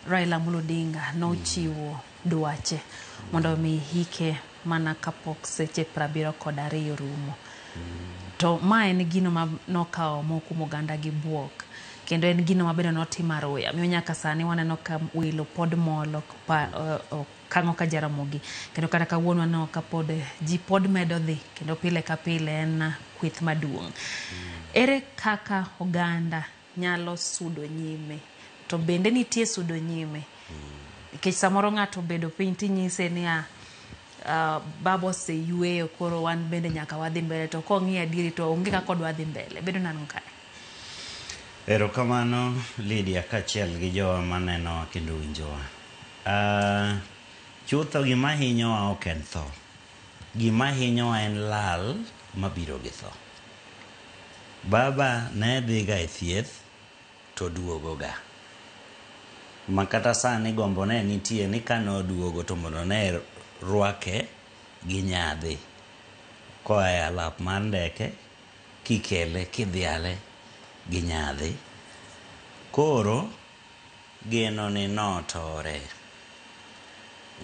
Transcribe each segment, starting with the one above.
Raila Amolo Odinga nochiwo dwache mondo mi hike mana kapok seche 72 rumo. To ma en gino ma nokawo mokumo oganda gi buok, kendo en gino mabende notim aruya. Miyo nyaka sani waneno ka wilo pod molo kang'o ka Jaramogi, kendo kata kawuono waneno ka pod ji pod medo dhi, kendo pile ka pile en kwith maduong'. Ere kaka oganda nyalo sudo nyime? To bende nitie sudo nyime? Nikech samoro ng'ato bedo piny tinyise ni babo se yueyo koro wan bende nyaka wadhi mbele, to kong'i adieri to onge kaka wadhi mbele. Bedo nano kae. Erokamano Lydia kachiel gi jowa maneno kendo winjowa. Chutho gima hinyowa ok en tho. Gima hinyowa en lal mabiro gi tho. Baba ne dhiga e thieth to duogoga. Makata sani gombo ne nitie ni kano duogo to mondo ne rwake gi nyadhi koa e alap mar ndeke kikele kidhiale gi nyadhi. Koro geno ni notore.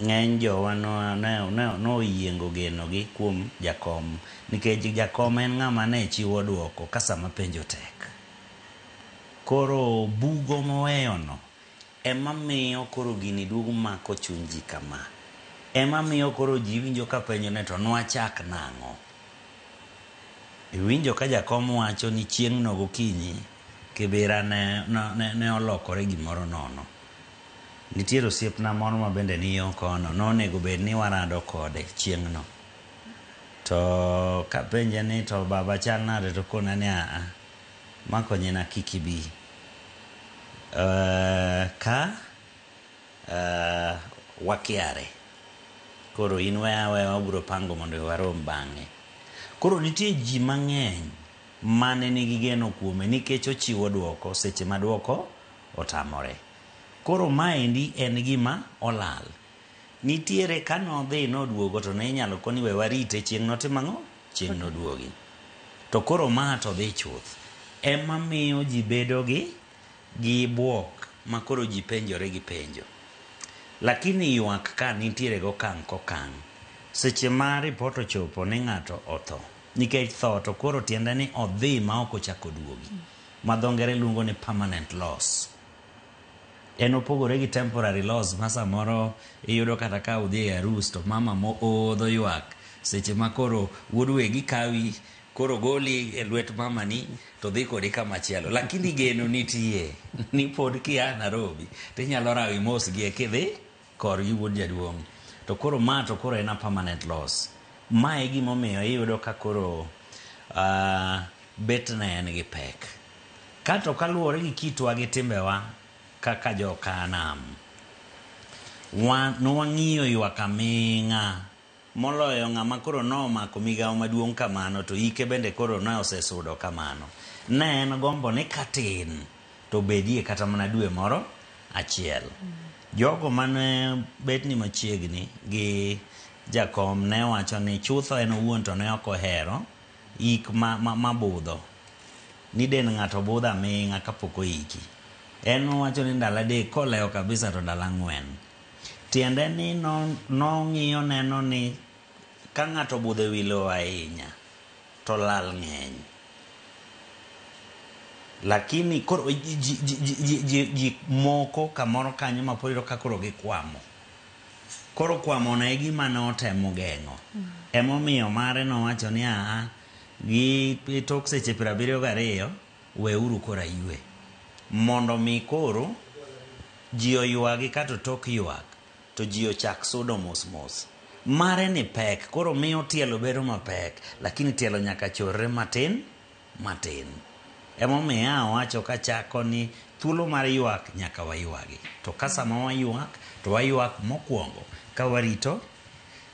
Ng'eny jowa noyiengo geno gi kuom jakom, nikech jakom en ng'ama ne chiwo duoko ka sama penjo tek. Koro bugo moweyono ema miyo koro gini duogo mako chuny ji kama. Ema miyo koro ji winjo ka penjo ne to nwachak nang'o. Iwinjo ka jakom wacho ni chieng' no gokinyi Kibera ne olokore gimoro nono. Nitiere osiepna moro ma bende ni yo kono, nonego bed ni warado kode chieng' no. To kapenje ni to baba chal nade, to kona ni makonye na kikibi. Wakiare. Koro in wabro pango mondo warom bang'e. Koro nitie ji mang'eny mane nigi geno kuome nikech ochiwo duoko seche ma duoko otamore. Koro maendi en gima olal. Nitiere kanodhi noduogo to ne inyalo koni we warite chieng' notimang'o? Chieng' noduogi. To koro ma to dhi chuth. Ema miyo ji bedo gi buok ma koro ji penjore gi penjo. Lakini ywak ka nitiere gokang' kokang'. Seche ma ripot ochopo ni ng'ato otho. Nikech tho to koro tiende ni odhi ma ok ochako duogi. Ma dho ngere luongo ni permanent loss. En opogore gi temporary loss ma samoro iyudo kata ka udhi e arus to mama mo odho ywak. Seche ma koro wuod wegi kawi koro goli e lwet mama ni to dhi kodi kama chielo. Lakini geno nitie ni pod kia Nairobi tinyalo rawi mos gi kidhi kor gi wuod jaduong'. To koro ma to koro en a permanent loss. Ma e gimomiyo iyudo ka koro bet ne en gi pek. Kato kaluwore gi kitwa gi timbewa kaka jo Kanam, nwang'iyo ywak aming'a moloyo ng'ama koro nomako migawo maduong' kamano to ike bende koro ne osesudo kamano. Ne en gombo ni katin to bedie kata mana dwe moro achiel. Jogo mane bet ni machiegni gi jakom ne wacho ni chutho en owuon to ne ok ohero ik ma budho. Ni den ng'ato budho aming'a kapok oiki. En wacho ni ndala adek koleo kabisa to ndala 4. Tiende ni nong'iyo neno ni ka ng'ato budho wilo ahinya to lal ng'eny. Lakini koro ji moko kamoro kanyo ma pod ka koro gikwamo. Koro kwamo na gima notemo geng'o. Emomiyo mare nowacho ni gi tok seche 72 weuru kora yue. Mondo mi koro ji oywagi kato tok ywak to ji ochak sudo mos mos. Mare ni pek, koro miyo tielo bedo mapek, lakini tielo nyaka chorre matin. Emomiyo wacho kachako ni thuolo mar ywak nyaka waywagi. To kasama waywak to waywak mokwongo ka warito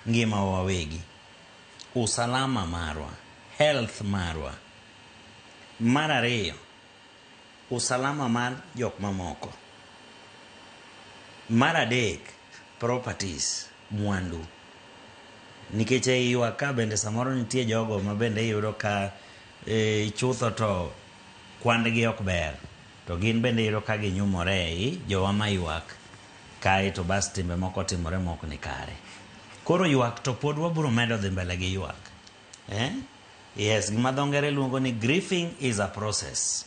ngima wawegi, usalama marwa, health marwa. Mar ariyo, usalama mar jok mamoko. Mar adek, properties, mwandu. Nikech ywak ka bende samoro nitie jogo ma bende yudo ka chutho to kwandgi ok ber. To gin bende yudo ka ginyumore jowa ma ywak kae to bas timbe moko timore mok ni kare. Koro ywak to pod wabiro medo dhi mbele gi ywak. Yes, gima dho ngere luongo ni grieving is a process.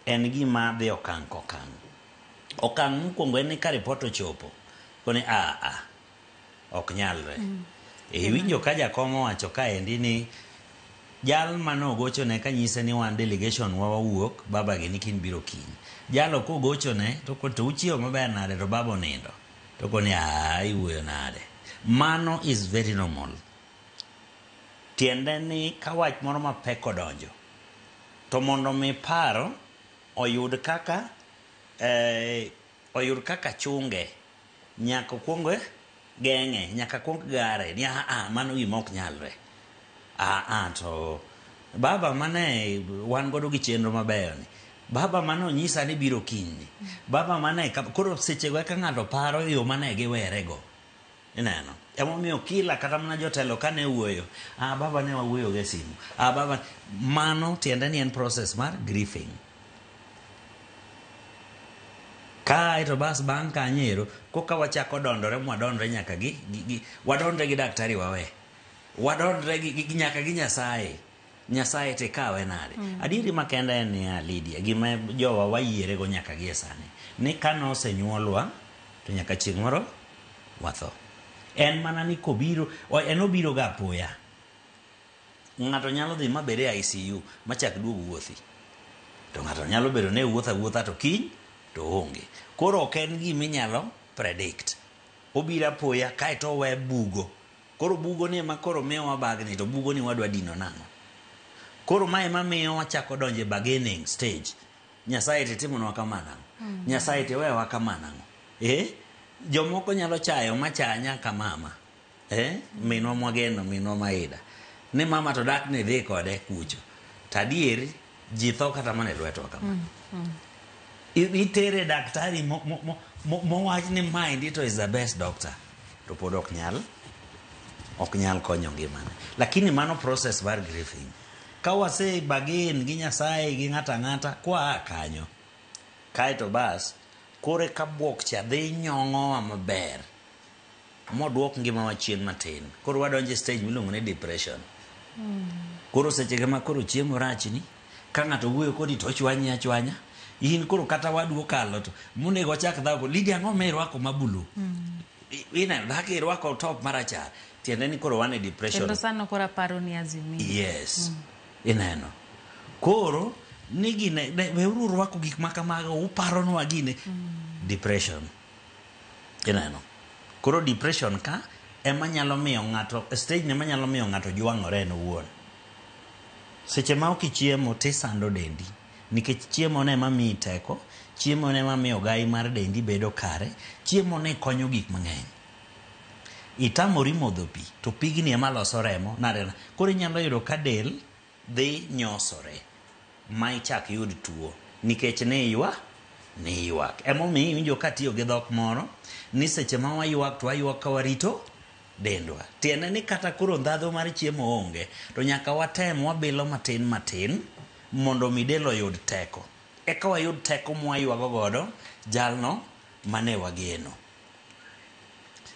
En gima dhi okang' kokang'. Okang' mokwongo en ni ka ripot ochopo koni ok nyalre. Winjo ka jakom owacho kaendi ni jal manogochone ka nyise ni wan delegation wawuok baba gi ni kin biro kiny. Jalo kogochone to uchiewo maber nade to baba onindo. To koni iwuoyo nade. Mano is very normal. Tiende ni ka wach moro mapek odonjo to mondo mi paro oyud kaka chunge nyaka kuongo geng'e, nyaka kuong gare ni mano gima ok nyalre. To baba mane wan godo gi chenro mabeyo ni, baba mane onyisa ni biro kiny, baba mane koro sechego ka ng'ato paro yo mane giwerego. Ineno, emomiyo kila kata mana jotelo kane wuoyo, baba ne wawuoyo gi simu, baba, mano tiende ni en process mar grieving. Kae to bas bang' kanyero koka wachako dondore mwadondre nyaka wadondre gi daktari wawe, wadondre gi nyaka gi Nyasaye te kawe nade. Adieri makenda en ni Lydia, gima jowa wayiere go nyaka gi sani ni kano osenyuolwa to nyaka chieng' moro watho. En mana ni en obiro ga apoya. Ng'ato nyalo dhi mabere e ICU machak duog wuothi, to ng'ato nyalo bedo ne wuotha to kiny to onge. Koro ok en gima inyalo predict. Obiro apoya kae to we bugo. Koro bugo ni ema koro miyowa bagni, to bugo ni wadwa dino nang'o. Koro mae ema miyo wachako donje bargaining stage. Nyasaye te timonwa kama nang'o. Nyasaye te wewa kama nang'o. Jomoko nyalo chayo machanya ka mama. Minwa Mwageno, minwa Maida. Ni mama to dak ni dhi kode kucho. Tadieri ji tho kata mana lweto kama. Itere daktari mowach ni mind to is the best doctor. To pod ok nyal konyo ngimane. Lakini mano process mar grieving. Ka wase bagin gi Nyasaye gi ng'ata kwa kanyo. Kae to bas kore ka buok cha dhi nyong'owa maber moduok ngima wa chien matin. Koro wadonje stage miluongo ni depression. Koro seche ma koro chiemo rachni, ka ng'ato wuoyo kodi to chwanya. In koro kata wadu okalo to monego chak dhago Lydia ang'o merwako mabulu. Ina dhaki irwako top marachar. Tiende ni koro wane depression. Kendo sano kora paro ni azimio. Yes. Ineno. Koro ni gine weuru rwako gik makamago uparo nwa gine. Depression. Ineno. Koro depression ka ema nyalo miyo ng'ato stage ne manyalo miyo ng'ato jwang'ore en owuon. Seche ma okichiemo tisando dendi. Nikech chiemo ne mamiyi teko, chiemo ne mamiyo gai mar dendi bedo kare, chiemo ne konyo gik mang'eny. Itamori modho pi, to pigni ema loso remo, koro inyalo yudo ka del dhi nyosore, ma ichak yud tuo, nikech ne ywak. Emomiyo iwinjo ka tiyo gi dhok moro, ni seche ma waywak to waywak ka warito dendwa. Tiende ni kata koro ndhadho mar chiemo onge, to nyaka watem wabilo matin, mondo mi del oyud teko. Eka wayud teko mwaywago godo jalno mane wageno.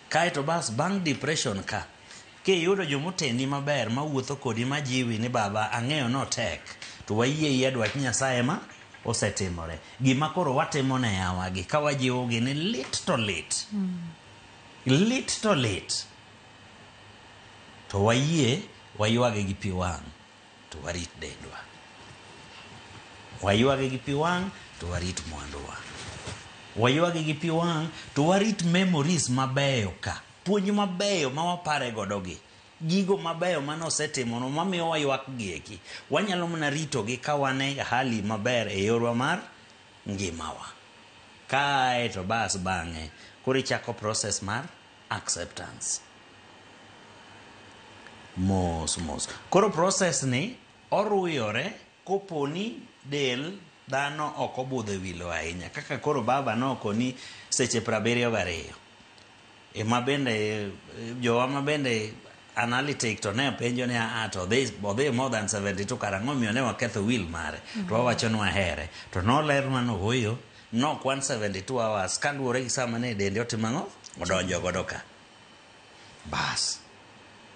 Kae to bas bang' depression ka yudo jomotendi maber mawuotho kodi majiwi ni baba ang'eyo no tek, to wayie dwach Nyasaye ma osetimore. Gima koro watimo ne yawagi ka wajiwogi ni lit to lit to wayie waywage gi pi wang' to warit dendwa. Waywage gi pi wang' to warit mwanduwa. Waywage gi pi wang' to warit memories mabeyo ka. Puonj mabeyo ma wapare godo gi. Gigo mabeyo mano setimono mamiyo waywak gieki. Wanyalo mana rito gi ka wane hali maber e yorwa mar ngimawa. Kae to bas bang'e koro ichako process mar acceptance. Mos. Koro process ni oruyore koponi del dhano ok obudho wilo ahinya. Kaka koro baba nokoni seche 72. Ema bende jowa ma bende analytic to ne penjo ne to odhi more than 72 karang'o miyo ne waketho will mare. To wawacho ni wahere. To noler mano hoyo nok 172 hours kaluwore gi sama ne dende otimang'o odonjo godo ka. Bas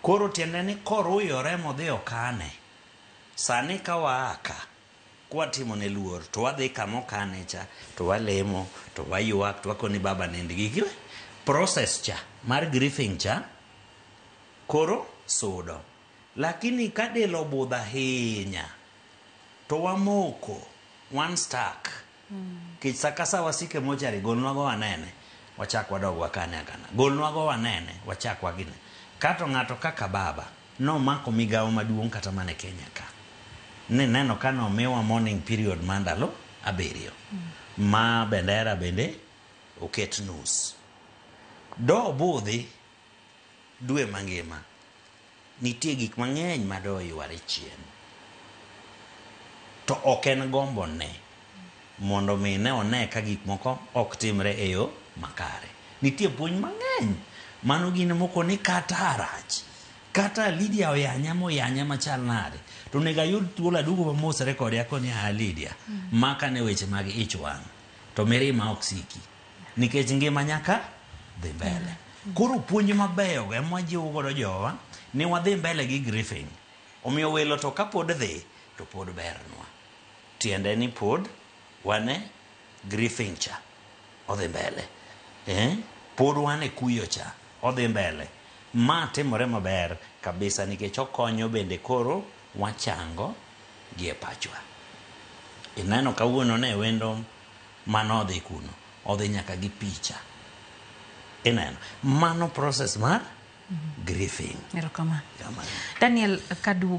koro tiende ni koruyore modhi okane, sani ka waaka kwatimo ne luor to wadhi kama okane cha to walemo to wayuak to wakoni baba nind gi process cha mar grieving cha koro sudo. Lakini ka del obudho ahinya to wamoko one stack kich sakasa wasike mochari golnwago wanene wachak wadog wakane akana, golnwago wanene wachak wagine. Kato ng'ato kaka baba nomako migawo maduong' kata mane Kenya ka ne neno ka nomiwa morning period mandalo 7 ma bendera bende oket nus. Do budhi dwe mangima nitie gik mang'eny ma do yware chien to ok en gombo ne mondo mi ne one ka gik moko ok timre e yo makare. Nitie puonj mang'eny mano gine moko ni kata arach kata Lydia oyanya moyanya machal nade to nega yud thuolo adugo mamosre kode akoni Lydia maka ne weche mag ich wang' to mirima ok siki nikech ngima nyaka dhi mbele. Koro puonj mabeyo go ema wajiwo godo jowa ni wadhi mbele gi grieving. Omiyo welo to kapod dhi to pod bernwa, tiende ni pod wane grieving cha odhi mbele, pod wane kuyo cha odhi mbele. Ma timore maber kabisa nikech okonyo bende koro wachango gi e pachwa. Ineno kawuono ne wendo manodhi kuno odhi nyaka gi picha. Ineno mano process mar grieving. Erokamano. Daniel Kadu